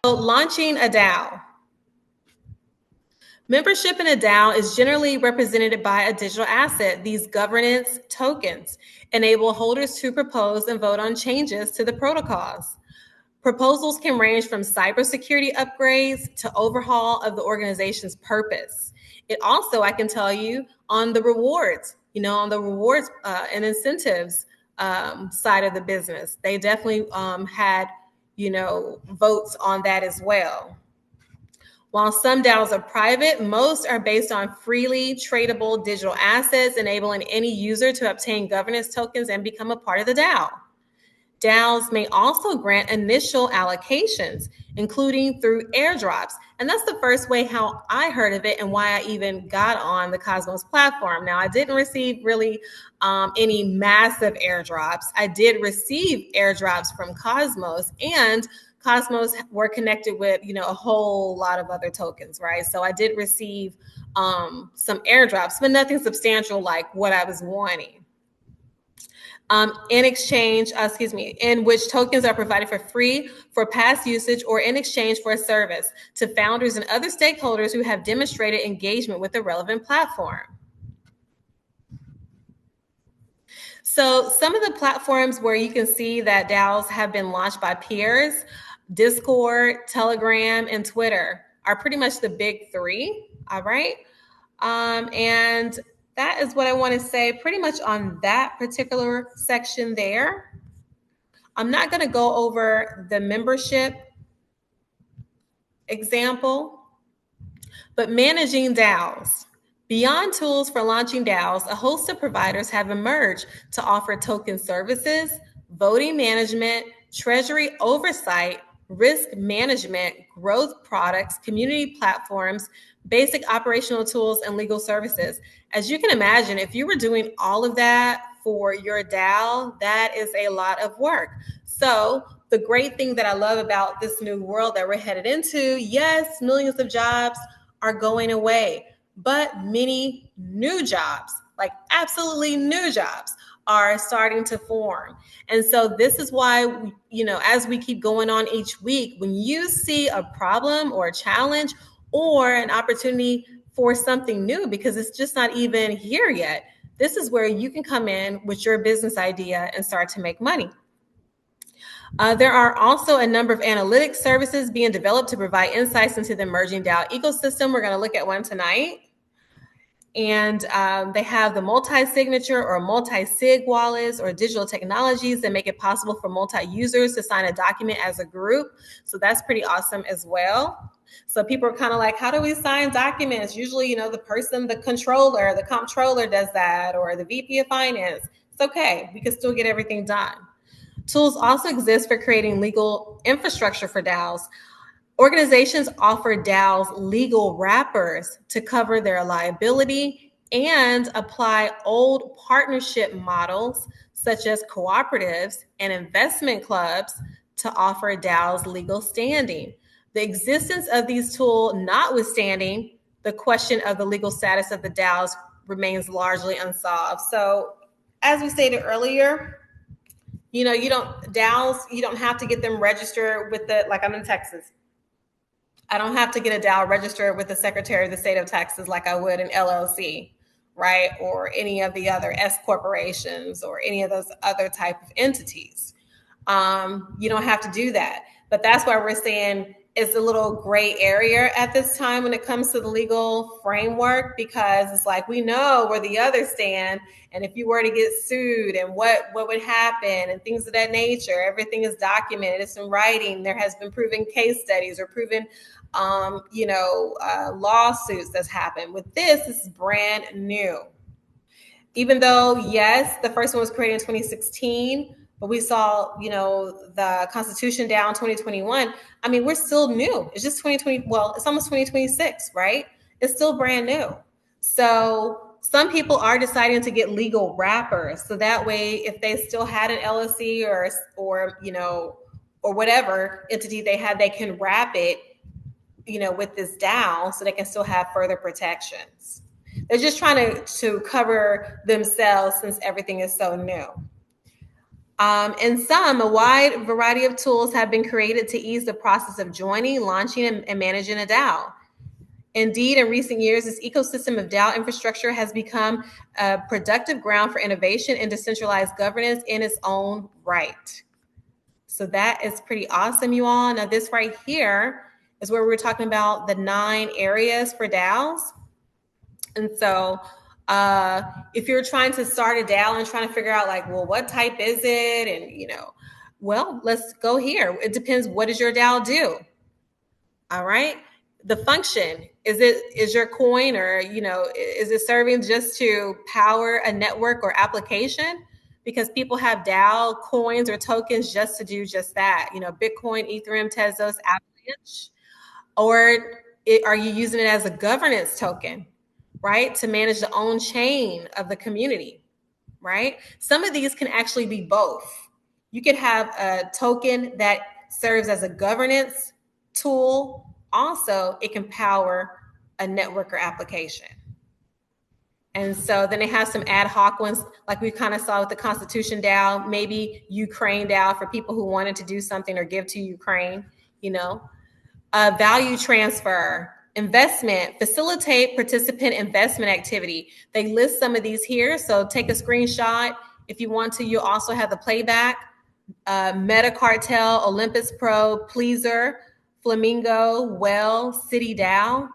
So, launching a DAO. Membership in a DAO is generally represented by a digital asset. These governance tokens enable holders to propose and vote on changes to the protocols. Proposals can range from cybersecurity upgrades to overhaul of the organization's purpose. It also, I can tell you, on the rewards, on the rewards and incentives side of the business, they definitely had, votes on that as well. While some DAOs are private, most are based on freely tradable digital assets, enabling any user to obtain governance tokens and become a part of the DAO. DAOs may also grant initial allocations, including through airdrops. And that's the first way how I heard of it and why I even got on the Cosmos platform. Now, I didn't receive really any massive airdrops. I did receive airdrops from Cosmos, and Cosmos were connected with, a whole lot of other tokens, right? So I did receive some airdrops, but nothing substantial like what I was wanting. In which tokens are provided for free for past usage or in exchange for a service to founders and other stakeholders who have demonstrated engagement with the relevant platform. So some of the platforms where you can see that DAOs have been launched by peers, Discord, Telegram, and Twitter are pretty much the big three, all right? And that is what I want to say pretty much on that particular section there. I'm not going to go over the membership example, but managing DAOs. Beyond tools for launching DAOs, a host of providers have emerged to offer token services, voting management, treasury oversight, risk management, growth products, community platforms, basic operational tools, and legal services. As you can imagine, if you were doing all of that for your DAO, that is a lot of work. So the great thing that I love about this new world that we're headed into, yes, millions of jobs are going away, but many new jobs, like absolutely new jobs, are starting to form. And so this is why, as we keep going on each week, when you see a problem or a challenge or an opportunity for something new, because it's just not even here yet, this is where you can come in with your business idea and start to make money. There are also a number of analytics services being developed to provide insights into the emerging DAO ecosystem. We're going to look at one tonight. And they have the multi-signature or multi-sig wallets or digital technologies that make it possible for multi-users to sign a document as a group. So that's pretty awesome as well. So people are kind of like, how do we sign documents? Usually, the comptroller does that, or the VP of finance. It's okay. We can still get everything done. Tools also exist for creating legal infrastructure for DAOs. Organizations offer DAOs legal wrappers to cover their liability and apply old partnership models such as cooperatives and investment clubs to offer DAOs legal standing. The existence of these tools notwithstanding, the question of the legal status of the DAOs remains largely unsolved. So as we stated earlier, you don't have to get them registered with like I'm in Texas. I don't have to get a DAO registered with the Secretary of the State of Texas like I would an LLC, right? Or any of the other S corporations or any of those other type of entities. You don't have to do that. But that's why we're saying it's a little gray area at this time when it comes to the legal framework, because it's like we know where the others stand. And if you were to get sued and what would happen and things of that nature, everything is documented. It's in writing. There has been proven case studies or proven lawsuits that's happened. With this is brand new. Even though, yes, the first one was created in 2016, but we saw, the Constitution DAO in 2021. I mean, we're still new. It's just 2020. Well, it's almost 2026, right? It's still brand new. So some people are deciding to get legal wrappers. So that way, if they still had an LLC or whatever entity they had, they can wrap it, with this DAO so they can still have further protections. They're just trying to cover themselves since everything is so new. In some, a wide variety of tools have been created to ease the process of joining, launching, and managing a DAO. Indeed, in recent years, this ecosystem of DAO infrastructure has become a productive ground for innovation and decentralized governance in its own right. So that is pretty awesome, you all. Now, this right here is where we're talking about the 9 areas for DAOs. And so if you're trying to start a DAO and trying to figure out like, well, what type is it? And, well, let's go here. It depends. What does your DAO do? All right. The function, is your coin or, is it serving just to power a network or application? Because people have DAO coins or tokens just to do just that. Bitcoin, Ethereum, Tezos, Avalanche. Or are you using it as a governance token, right? To manage the own chain of the community, right? Some of these can actually be both. You could have a token that serves as a governance tool. Also, it can power a network or application. And so then they have some ad hoc ones, like we kind of saw with the Constitution DAO, maybe Ukraine DAO for people who wanted to do something or give to Ukraine, value transfer, investment, facilitate participant investment activity. They list some of these here. So take a screenshot. If you want to, you'll also have the playback. Meta Cartel, Olympus Pro, Pleaser, Flamingo, Well, City DAO.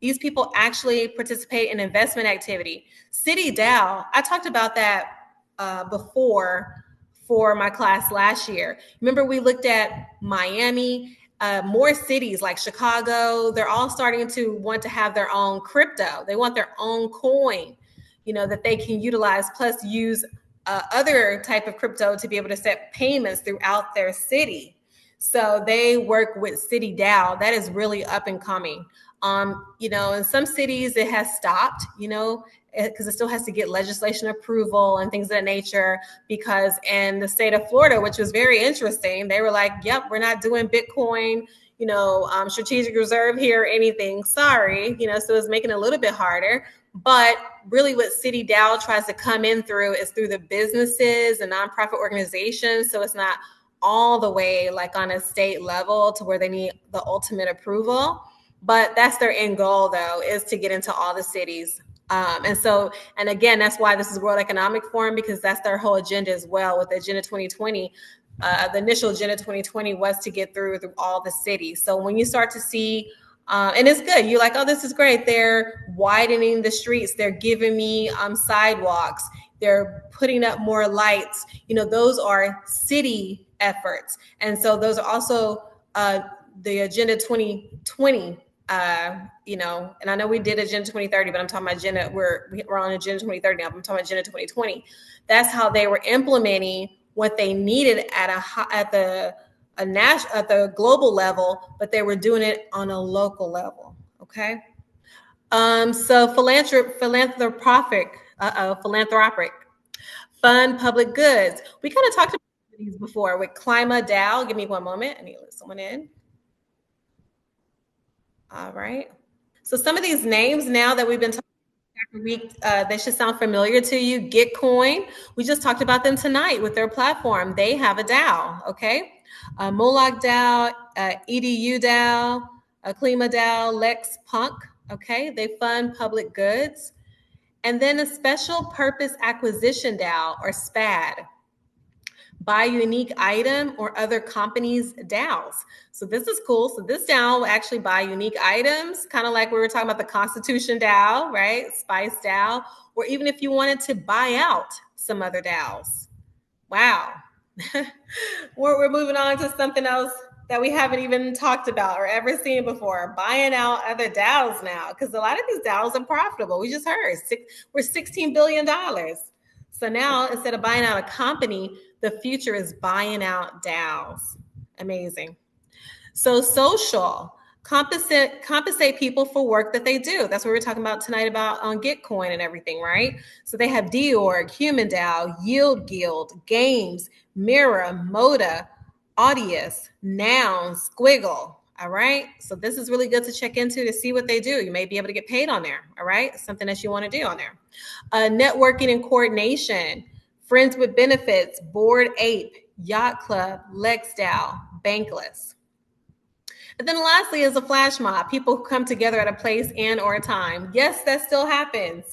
These people actually participate in investment activity. City DAO, I talked about that before for my class last year. Remember, we looked at Miami, more cities like Chicago. They're all starting to want to have their own crypto. They want their own coin, that they can utilize, plus use other type of crypto to be able to set payments throughout their city. So they work with City DAO. That is really up and coming. In some cities it has stopped, because it still has to get legislation approval and things of that nature. Because in the state of Florida, which was very interesting, they were like, yep, we're not doing Bitcoin, strategic reserve here or anything. Sorry, so it's making it a little bit harder. But really what City DAO tries to come in through is through the businesses and nonprofit organizations. So it's not all the way like on a state level to where they need the ultimate approval. But that's their end goal, though, is to get into all the cities. And again, that's why this is World Economic Forum, because that's their whole agenda as well. With Agenda 2020, the initial Agenda 2020 was to get through all the cities. So when you start to see, and it's good, you're like, oh, this is great. They're widening the streets. They're giving me sidewalks. They're putting up more lights. Those are city efforts. And so those are also the Agenda 2020. And I know we did Agenda 2030, but I'm talking about Agenda. We're on Agenda 2030 now. But I'm talking about Agenda 2020. That's how they were implementing what they needed at the global level, but they were doing it on a local level. Okay. So philanthropic fund public goods. We kind of talked about these before with Climate DAO. Give me one moment. I need to let someone in. All right. So some of these names now that we've been talking about every week, they should sound familiar to you. Gitcoin, we just talked about them tonight with their platform. They have a DAO, okay? Moloch DAO, EDU DAO, Klima DAO, Lex Punk, okay? They fund public goods. And then a special purpose acquisition DAO, or SPAD. Buy unique item or other companies' DAOs. So this is cool. So this DAO will actually buy unique items, kind of like we were talking about the Constitution DAO, right? Spice DAO, or even if you wanted to buy out some other DAOs. Wow. We're moving on to something else that we haven't even talked about or ever seen before, buying out other DAOs now, because a lot of these DAOs are profitable. We just heard we're $16 billion. So now instead of buying out a company, the future is buying out DAOs. Amazing. So social, compensate people for work that they do. That's what we're talking about tonight about on Gitcoin and everything, right? So they have DORG, Human DAO, Yield Guild, Games, Mirror, Moda, Audius, Noun, Squiggle. All right. So this is really good to check into to see what they do. You may be able to get paid on there. All right. Something that you want to do on there. Networking and coordination, friends with benefits, Board Ape, Yacht Club, LexDAO, Bankless. And then lastly is a flash mob. People come together at a place and or a time. Yes, that still happens.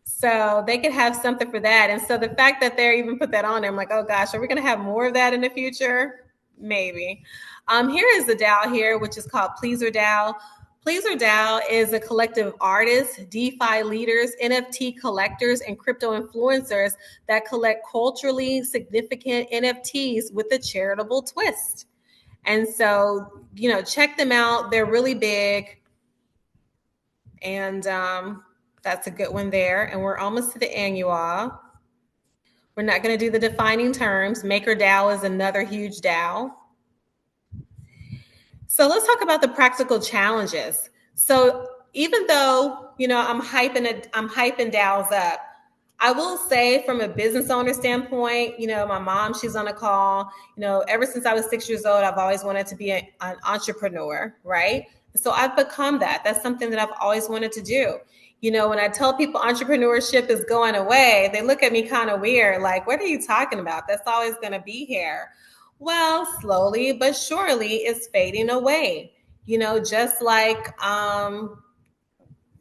So they could have something for that. And so the fact that they're even put that on there, I'm like, oh gosh, are we going to have more of that in the future? Maybe. Here is the DAO here, which is called Pleaser DAO. Pleaser DAO is a collective of artists, DeFi leaders, NFT collectors, and crypto influencers that collect culturally significant NFTs with a charitable twist. And so, check them out. They're really big. And that's a good one there. And we're almost to the annual. We're not going to do the defining terms. MakerDAO is another huge DAO. So let's talk about the practical challenges. So even though, I'm hyping DAOs up, I will say from a business owner standpoint, my mom, she's on a call, ever since I was 6 years old, I've always wanted to be an entrepreneur, right? So I've become that. That's something that I've always wanted to do. When I tell people entrepreneurship is going away, they look at me kind of weird, like, what are you talking about? That's always going to be here. Well, slowly but surely it's fading away, just like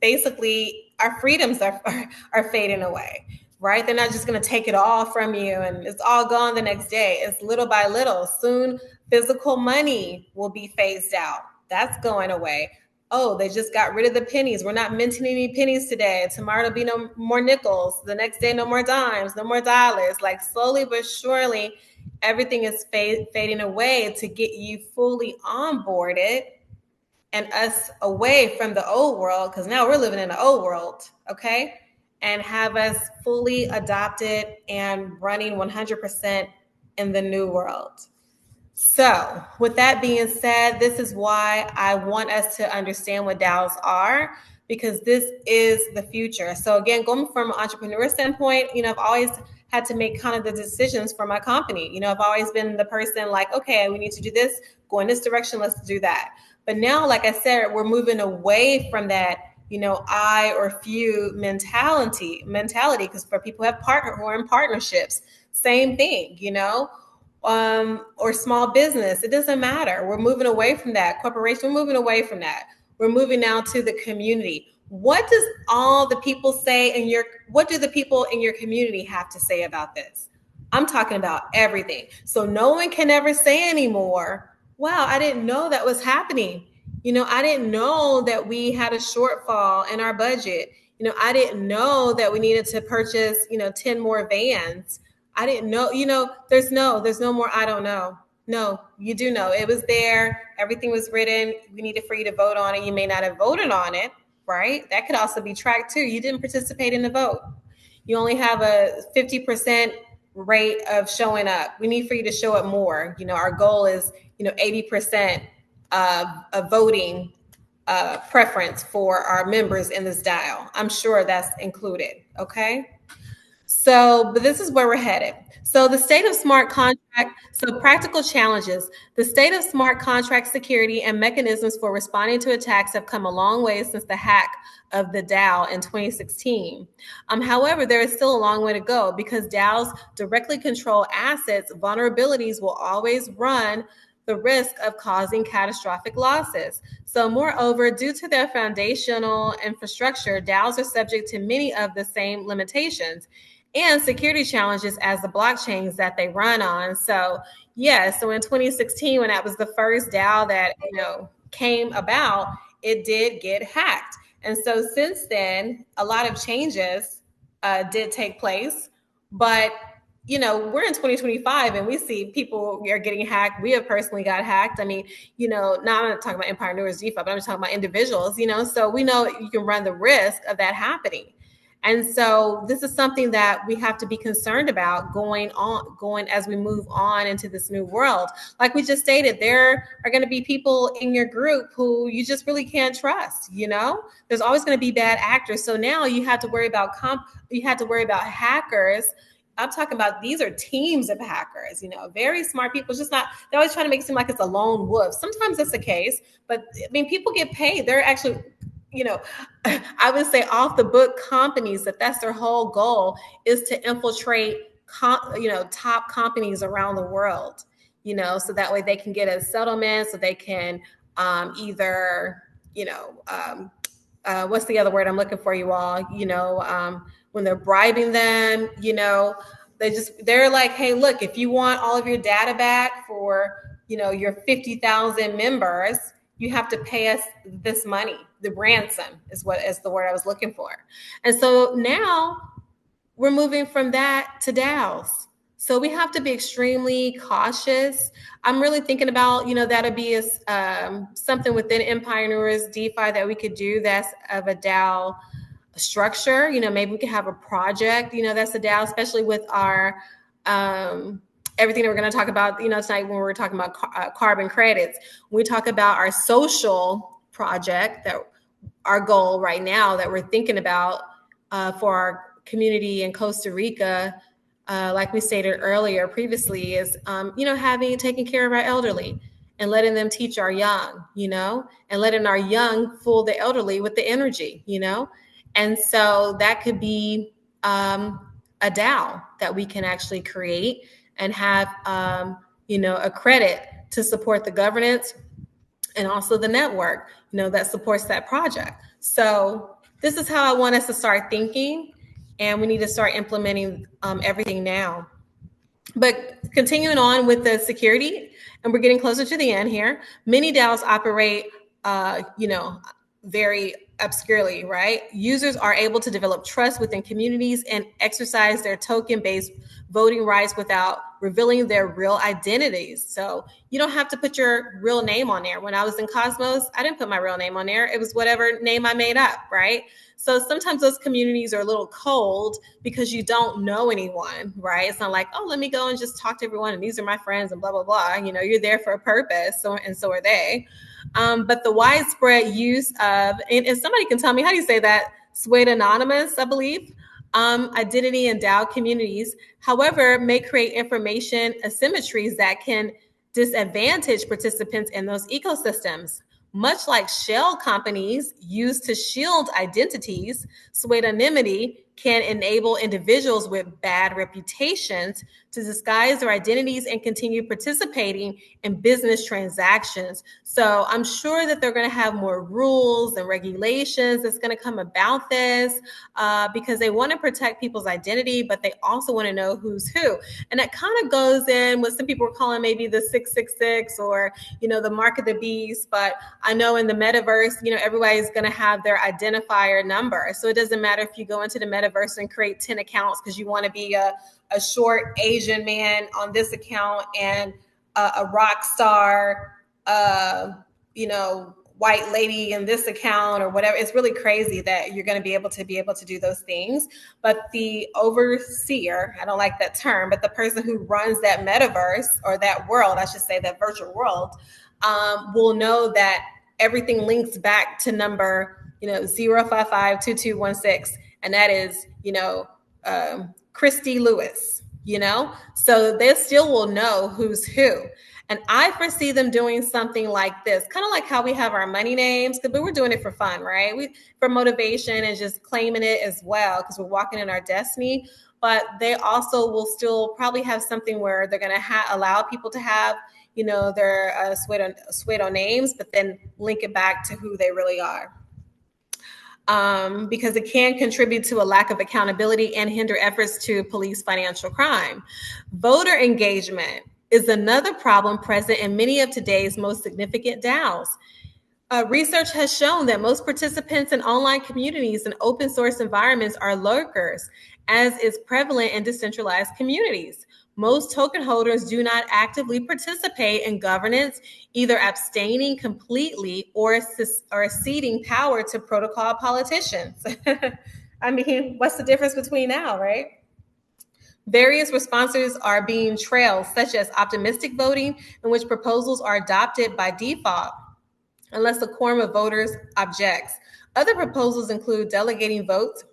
basically our freedoms are fading away, right? They're not just going to take it all from you and it's all gone the next day. It's little by little. Soon physical money will be phased out. That's going away. Oh, they just got rid of the pennies. We're not minting any pennies today. Tomorrow there'll be no more nickels. The next day, no more dimes, no more dollars. Like slowly but surely, everything is fading away to get you fully onboarded and us away from the old world, because now we're living in the old world, okay? And have us fully adopted and running 100% in the new world. So with that being said, this is why I want us to understand what DAOs are, because this is the future. So again, going from an entrepreneur standpoint, I've always had to make kind of the decisions for my company. I've always been the person like, okay, we need to do this, go in this direction, let's do that. But now, like I said, we're moving away from that, I or few mentality, because for people who are in partnerships, same thing, or small business, it doesn't matter. We're moving away from that. Corporation, we're moving away from that. We're moving now to the community. What does all the people say what do the people in your community have to say about this? I'm talking about everything. So no one can ever say anymore, wow, I didn't know that was happening. I didn't know that we had a shortfall in our budget. I didn't know that we needed to purchase, 10 more vans. I didn't know, there's no more, I don't know. No, you do know. It was there. Everything was written. We needed for you to vote on it. You may not have voted on it, right? That could also be tracked too. You didn't participate in the vote. You only have a 50% rate of showing up. We need for you to show up more. Our goal is, 80% of voting preference for our members in this DAO. I'm sure that's included, okay? So, but this is where we're headed. So the state of smart contract, so practical challenges. The state of smart contract security and mechanisms for responding to attacks have come a long way since the hack of the DAO in 2016. However, there is still a long way to go because DAOs directly control assets. Vulnerabilities will always run the risk of causing catastrophic losses. So moreover, due to their foundational infrastructure, DAOs are subject to many of the same limitations and security challenges as the blockchains that they run on. So so in 2016, when that was the first DAO that came about, it did get hacked. And so since then, a lot of changes did take place. But we're in 2025 and we see people are getting hacked. We have personally got hacked. I mean, now I'm not talking about EMPIRENEURS DeFi, but I'm just talking about individuals, so we know you can run the risk of that happening. And so this is something that we have to be concerned about going as we move on into this new world. Like we just stated, there are going to be people in your group who you just really can't trust. There's always going to be bad actors. So now you have to worry about hackers I'm talking about these are teams of hackers, very smart people. It's just not, they're always trying to make it seem like it's a lone wolf. Sometimes that's the case, but I mean, people get paid. They're actually, I would say off the book companies that's their whole goal is to infiltrate, top companies around the world, so that way they can get a settlement, so they can either, what's the other word I'm looking for, you all? When they're bribing them, they're like, hey, look, if you want all of your data back for, your 50,000 members, you have to pay us this money. The ransom is the word I was looking for. And so now we're moving from that to DAOs. So we have to be extremely cautious. I'm really thinking about, that'll be something within EMPIRENEURS DeFi that we could do that's of a DAO structure. Maybe we could have a project, that's a DAO, especially with our everything that we're going to talk about, tonight when we're talking about carbon credits. When we talk about our social project, that our goal right now that we're thinking about for our community in Costa Rica, like we stated earlier previously, is taking care of our elderly and letting them teach our young, and letting our young fool the elderly with the energy, and so that could be a DAO that we can actually create and have a credit to support the governance and also the network that supports that project. So this is how I want us to start thinking, and we need to start implementing everything now. But continuing on with the security, and we're getting closer to the end here, many DAOs operate very obscurely, right? Users are able to develop trust within communities and exercise their token-based voting rights without revealing their real identities. So you don't have to put your real name on there. When I was in Cosmos, I didn't put my real name on there. It was whatever name I made up, right? So sometimes those communities are a little cold because you don't know anyone, right? It's not like, oh, let me go and just talk to everyone and these are my friends and blah, blah, blah. You're there for a purpose, and so are they. But the widespread use of, and somebody can tell me, how do you say that? Pseudonymous, I believe, identity in DAO communities, however, may create information asymmetries that can disadvantage participants in those ecosystems. Much like shell companies use to shield identities, pseudonymity can enable individuals with bad reputations to disguise their identities and continue participating in business transactions. So I'm sure that they're going to have more rules and regulations that's going to come about this because they want to protect people's identity, but they also want to know who's who. And that kind of goes in what some people are calling maybe the 666 or, the mark of the beast. But I know in the metaverse, everybody's going to have their identifier number. So it doesn't matter if you go into the metaverse and create 10 accounts because you want to be a short Asian man on this account and a rock star, white lady in this account or whatever. It's really crazy that you're going to be able to do those things. But the overseer, I don't like that term, but the person who runs that metaverse or that world, I should say that virtual world, will know that everything links back to number, 0552216. And that is, Christy Lewis, so they still will know who's who. And I foresee them doing something like this, kind of like how we have our money names, but we're doing it for fun, right? For motivation and just claiming it as well, because we're walking in our destiny. But they also will still probably have something where they're going to allow people to have, their pseudo names, but then link it back to who they really are. Because it can contribute to a lack of accountability and hinder efforts to police financial crime. Voter engagement is another problem present in many of today's most significant DAOs. Research has shown that most participants in online communities and open source environments are lurkers, as is prevalent in decentralized communities. Most token holders do not actively participate in governance, either abstaining completely or ceding power to protocol politicians. I mean, what's the difference between now, right? Various responses are being trailed, such as optimistic voting, in which proposals are adopted by default, unless a quorum of voters objects. Other proposals include delegating votes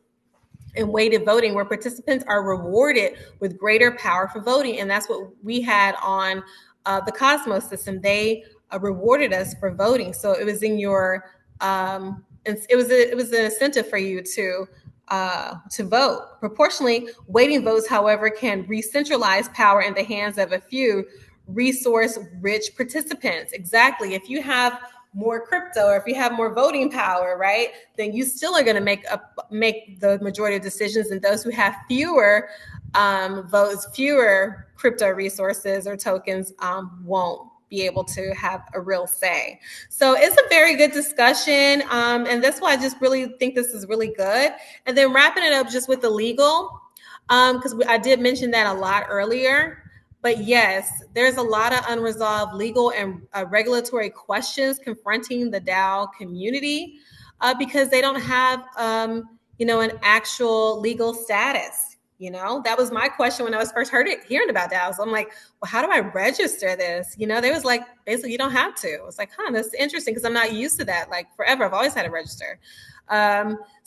and weighted voting, where participants are rewarded with greater power for voting. And that's what we had on the Cosmos system. They rewarded us for voting. So it was in your, it was an incentive for you to vote. Proportionally, weighting votes, however, can re-centralize power in the hands of a few resource-rich participants. Exactly. If you have more crypto, or if you have more voting power, right, then you still are going to make the majority of decisions, and those who have fewer votes, fewer crypto resources or tokens, won't be able to have a real say. So it's a very good discussion, and that's why I just really think this is really good. And then wrapping it up just with the legal, because I did mention that a lot earlier. But yes, there's a lot of unresolved legal and regulatory questions confronting the DAO community because they don't have, an actual legal status. That was my question when I was first hearing about DAOs. I'm like, well, how do I register this? They was like, basically, you don't have to. It's like, that's interesting because I'm not used to that. Like forever, I've always had to register.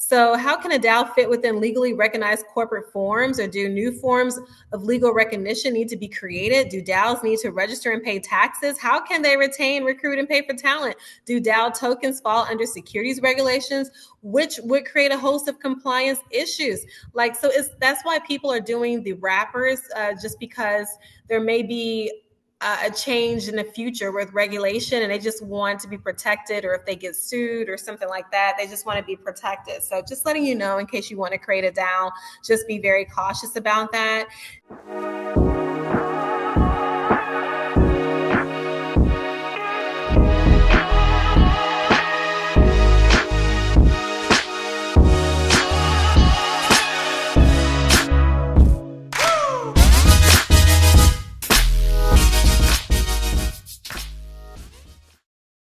So how can a DAO fit within legally recognized corporate forms, or do new forms of legal recognition need to be created? Do DAOs need to register and pay taxes? How can they retain, recruit, and pay for talent? Do DAO tokens fall under securities regulations, which would create a host of compliance issues? That's why people are doing the wrappers, just because there may be a change in the future with regulation, and they just want to be protected, or if they get sued or something like that, they just want to be protected. So just letting you know, in case you want to create a DAO, just be very cautious about that.